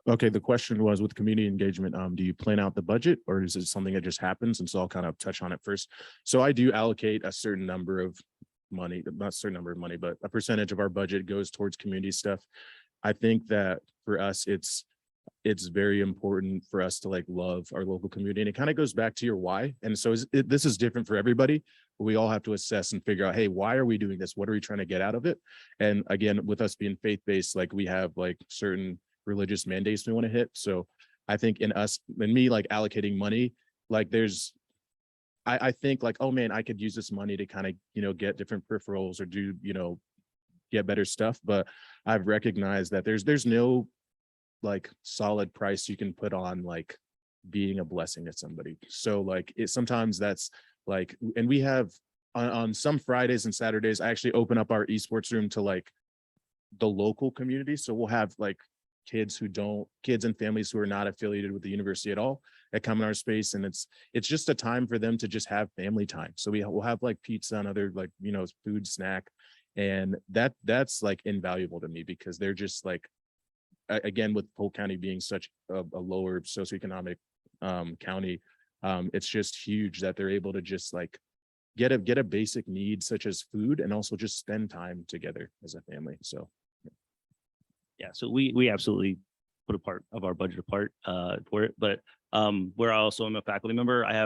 Okay, the question was with community engagement, do you plan out the budget, or is it something that just happens? And so I'll kind of touch on it first. So I do allocate a certain number of money, not a certain number of money, but a percentage of our budget goes towards community stuff. I think that for us, it's very important for us to like love our local community, and it kind of goes back to your why. And so this is different for everybody, but we all have to assess and figure out, hey, why are we doing this? What are we trying to get out of it? And again, with us being faith-based, like we have like certain religious mandates we want to hit. So I think in me like allocating money, like I think like, oh man, I could use this money to kind of, get different peripherals or do, get better stuff. But I've recognized that there's no like solid price you can put on like being a blessing to somebody. So like sometimes that's like, and we have on some Fridays and Saturdays, I actually open up our esports room to like the local community. So we'll have like kids and families who are not affiliated with the university at all that come in our space, and it's just a time for them to just have family time. So we'll have like pizza and other like food, snack, and that's like invaluable to me, because they're just like, again, with Polk County being such a lower socioeconomic county, it's just huge that they're able to just like get a basic need such as food, and also just spend time together as a family. So yeah, so we absolutely put a part of our budget apart for it, but where I also am a faculty member, I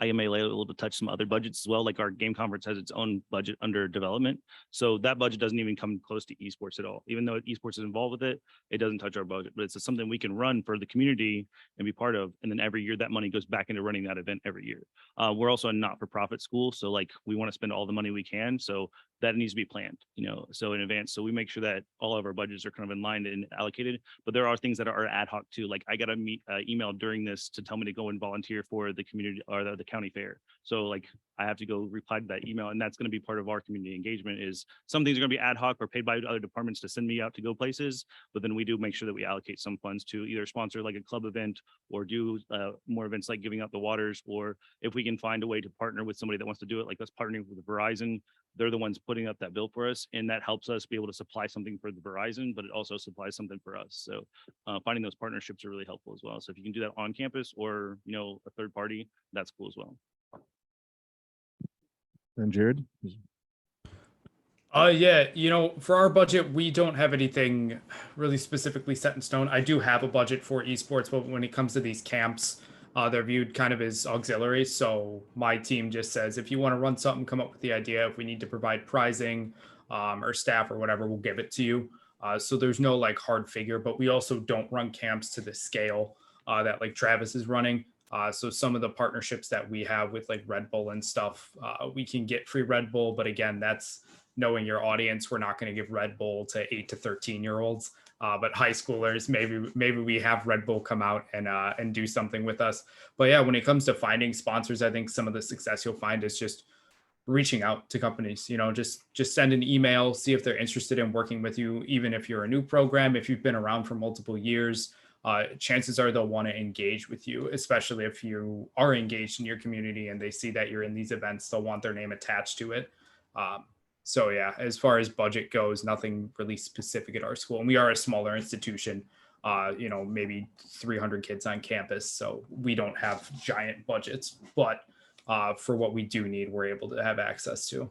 am able to touch some other budgets as well. Like our game conference has its own budget under development, so that budget doesn't even come close to esports at all. Even though esports is involved with it, it doesn't touch our budget, but it's something we can run for the community and be part of. And then every year that money goes back into running that event every year. We're also a not-for-profit school, so like we want to spend all the money we can. So that needs to be planned, so in advance. So we make sure that all of our budgets are kind of in line and allocated, but there are things that are ad hoc too. Like I got an email during this to tell me to go and volunteer for the community or the county fair. So like I have to go reply to that email, and that's going to be part of our community engagement. Is some things are going to be ad hoc or paid by other departments to send me out to go places, but then we do make sure that we allocate some funds to either sponsor like a club event or do more events like giving out the waters, or if we can find a way to partner with somebody that wants to do it, like us partnering with Verizon. They're the ones putting up that bill for us, and that helps us be able to supply something for the Verizon, but it also supplies something for us. So finding those partnerships are really helpful as well. So if you can do that on campus or a third party, that's cool as well. And Jared? Yeah, for our budget, we don't have anything really specifically set in stone. I do have a budget for esports, but when it comes to these camps, they're viewed kind of as auxiliary. So my team just says, if you want to run something, come up with the idea. If we need to provide pricing or staff or whatever, we'll give it to you. So there's no like hard figure, but we also don't run camps to the scale that like Travis is running. So some of the partnerships that we have with like Red Bull and stuff, we can get free Red Bull. But again, that's knowing your audience. We're not going to give Red Bull to 8 to 13-year-olds. But high schoolers, maybe we have Red Bull come out and do something with us. But yeah, when it comes to finding sponsors, I think some of the success you'll find is just reaching out to companies. Just send an email, see if they're interested in working with you, even if you're a new program. If you've been around for multiple years, chances are they'll want to engage with you, especially if you are engaged in your community and they see that you're in these events. They'll want their name attached to it. So yeah, as far as budget goes, nothing really specific at our school. And we are a smaller institution, maybe 300 kids on campus. So we don't have giant budgets, but for what we do need, we're able to have access to.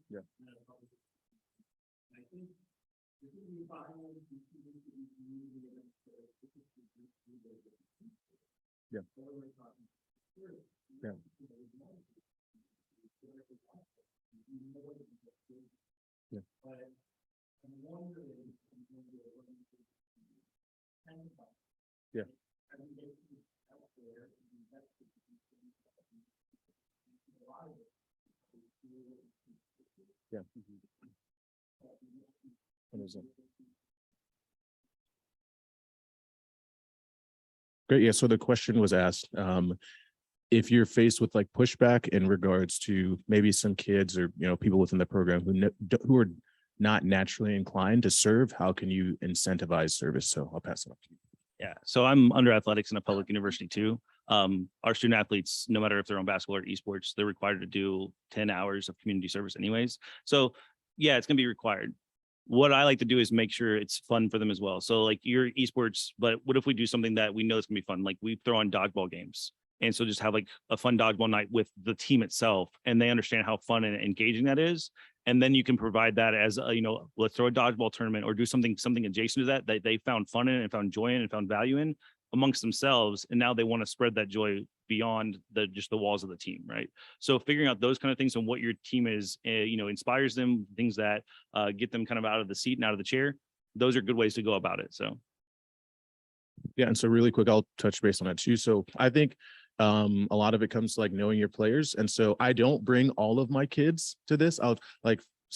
Yeah. Yeah. Yeah. Yeah. Yeah. Yeah. Great. Yeah. So the question was asked, if you're faced with like pushback in regards to maybe some kids or people within the program who are not naturally inclined to serve, how can you incentivize service? So I'll pass it off to you. Yeah, so I'm under athletics in a public university too. Our student athletes, no matter if they're on basketball or esports, they're required to do 10 hours of community service anyways. So yeah, it's gonna be required. What I like to do is make sure it's fun for them as well. So like you're esports, but what if we do something that we know is gonna be fun? Like we throw on dodgeball games. And so just have like a fun dodgeball night with the team itself, and they understand how fun and engaging that is. And then you can provide that as let's throw a dodgeball tournament or do something adjacent to that they found fun in and found joy in and found value in amongst themselves. And now they want to spread that joy beyond just the walls of the team, right? So figuring out those kind of things and what your team is, inspires them, things that get them kind of out of the seat and out of the chair. Those are good ways to go about it. So. Yeah, and so really quick, I'll touch base on that too. So I think a lot of it comes to like knowing your players. And so I don't bring all of my kids to this.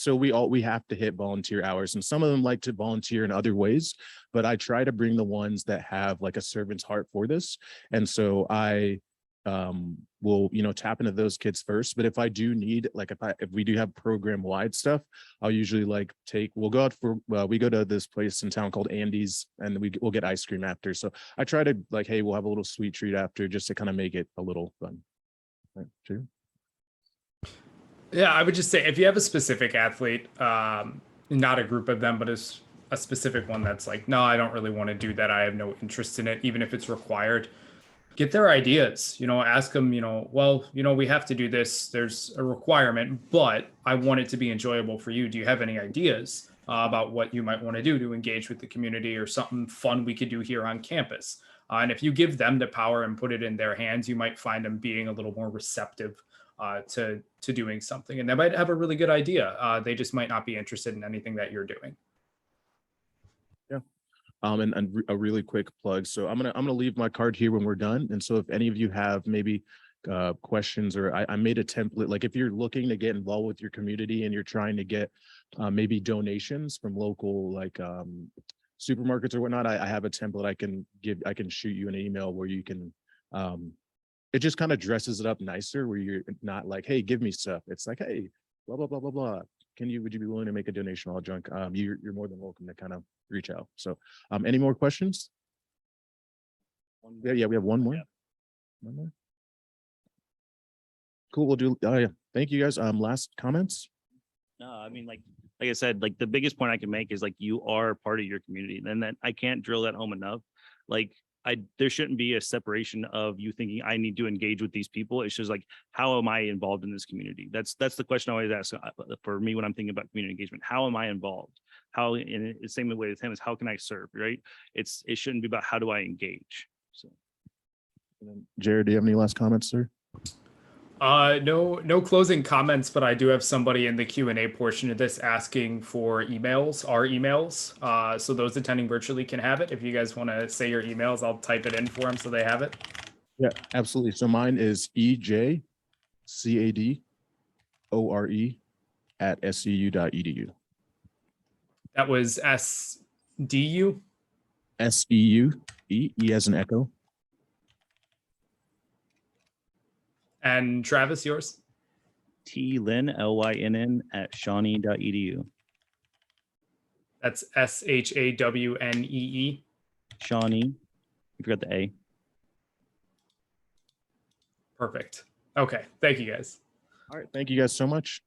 We have to hit volunteer hours, and some of them like to volunteer in other ways, but I try to bring the ones that have like a servant's heart for this. And so I will tap into those kids first. But if I do need, like if we do have program wide stuff, I'll usually we'll go out we go to this place in town called Andy's, and we'll get ice cream after. So I try to hey, we'll have a little sweet treat after, just to kind of make it a little fun. Right, sure. Yeah, I would just say if you have a specific athlete, not a group of them, but as a specific one that's like, no, I don't really want to do that. I have no interest in it, even if it's required. Get their ideas, ask them, we have to do this. There's a requirement, but I want it to be enjoyable for you. Do you have any ideas about what you might want to do to engage with the community, or something fun we could do here on campus? And if you give them the power and put it in their hands, you might find them being a little more receptive to doing something, and they might have a really good idea. They just might not be interested in anything that you're doing. Yeah. And a really quick plug. So I'm gonna leave my card here when we're done. And so if any of you have maybe questions, or I made a template, like if you're looking to get involved with your community and you're trying to get maybe donations from local like supermarkets or whatnot, I have a template I can shoot you an email where you can it just kind of dresses it up nicer, where you're not like, hey, give me stuff. It's like, hey, blah blah blah blah blah. Would you be willing to make a donation? All junk. You're more than welcome to kind of reach out. So any more questions? Yeah, we have one more. One more. Cool, we'll do yeah. Thank you guys. Last comments? No, I mean, like I said, like the biggest point I can make is like you are part of your community, and then I can't drill that home enough. Like there shouldn't be a separation of you thinking I need to engage with these people. It's just like, how am I involved in this community? That's the question I always ask for me when I'm thinking about community engagement. How am I involved? How, in the same way with him, is how can I serve, right? It shouldn't be about how do I engage. So, Jared, do you have any last comments, sir? No closing comments, but I do have somebody in the Q&A portion of this asking for our emails. So those attending virtually can have it. If you guys want to say your emails, I'll type it in for them so they have it. Yeah, absolutely. So mine is ejcadore@seu.edu. That was SDU? SEU, E as an echo. And Travis, yours? Lynn, LYNN @shawnee.edu. That's SHAWNEE. Shawnee. You forgot the A. Perfect. Okay. Thank you guys. All right. Thank you guys so much.